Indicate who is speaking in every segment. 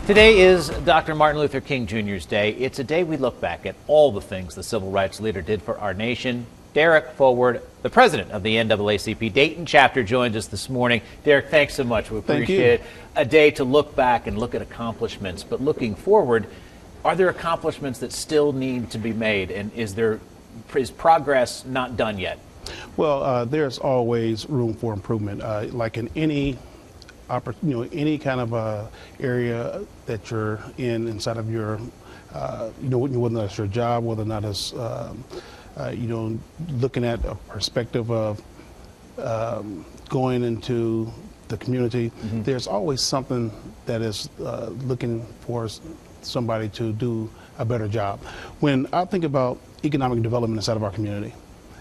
Speaker 1: Today is Dr. Martin Luther King Jr.'s Day. It's a day we look back at all the things the civil rights leader did for our nation. Derek Forward, the president of the NAACP Dayton chapter, joins us this morning. Derek, thanks so much. We appreciate it. A day to look back and look at accomplishments, but looking forward, are there accomplishments that still need to be made, and is progress not done yet?
Speaker 2: Well, there's always room for improvement, like in any kind of area that you're in inside of your, whether or not it's your job, whether or not it's, looking at a perspective of going into the community. Mm-hmm. There's always something that is looking for somebody to do a better job. When I think about economic development inside of our community,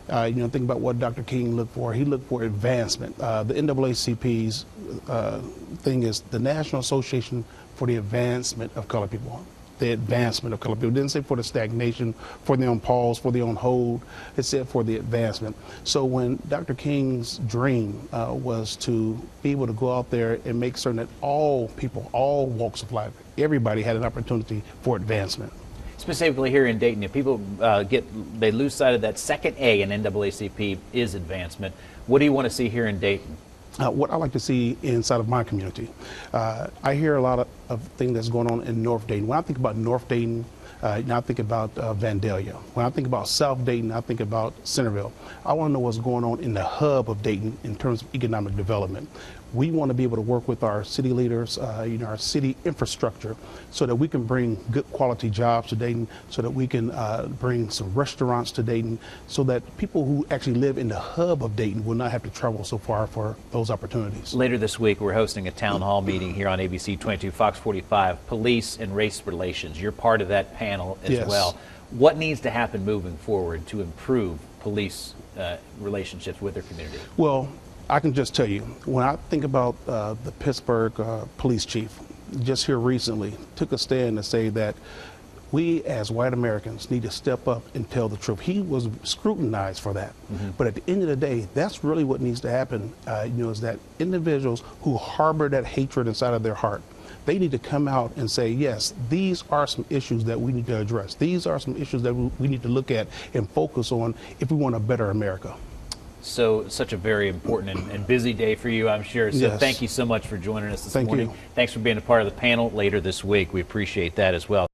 Speaker 2: think about what Dr. King looked for. He looked for advancement. The NAACP's thing is the National Association for the Advancement of Colored People. The advancement of colored people. It didn't say for the stagnation, for the on pause, for the on hold. It said for the advancement. So when Dr. King's dream was to be able to go out there and make certain that all people, all walks of life, everybody had an opportunity for advancement.
Speaker 1: Specifically here in Dayton, if people they lose sight of that second A in NAACP is advancement. What do you want to see here in Dayton?
Speaker 2: What I like to see inside of my community, I hear a lot of things that's going on in North Dayton. When I think about North Dayton, I think about Vandalia. When I think about South Dayton, I think about Centerville. I want to know what's going on in the hub of Dayton in terms of economic development. We want to be able to work with our city leaders, our city infrastructure, so that we can bring good quality jobs to Dayton, so that we can bring some restaurants to Dayton, so that people who actually live in the hub of Dayton will not have to travel so far for those opportunities.
Speaker 1: Later this week, we're hosting a town hall meeting here on ABC 22, Fox 45, Police and Race Relations. You're part of that panel as
Speaker 2: Yes.
Speaker 1: well. What needs to happen moving forward to improve police relationships with their community?
Speaker 2: Well, I can just tell you, when I think about the Pittsburgh police chief, just here recently, took a stand to say that we as white Americans need to step up and tell the truth. He was scrutinized for that. Mm-hmm. But at the end of the day, that's really what needs to happen, is that individuals who harbor that hatred inside of their heart, they need to come out and say, yes, these are some issues that we need to address. These are some issues that we need to look at and focus on if we want a better America.
Speaker 1: So, such a very important and busy day for you, I'm sure. So
Speaker 2: Yes.
Speaker 1: Thank you so much for joining us this morning.
Speaker 2: Thank you.
Speaker 1: Thanks for being a part of the panel later this week. We appreciate that as well.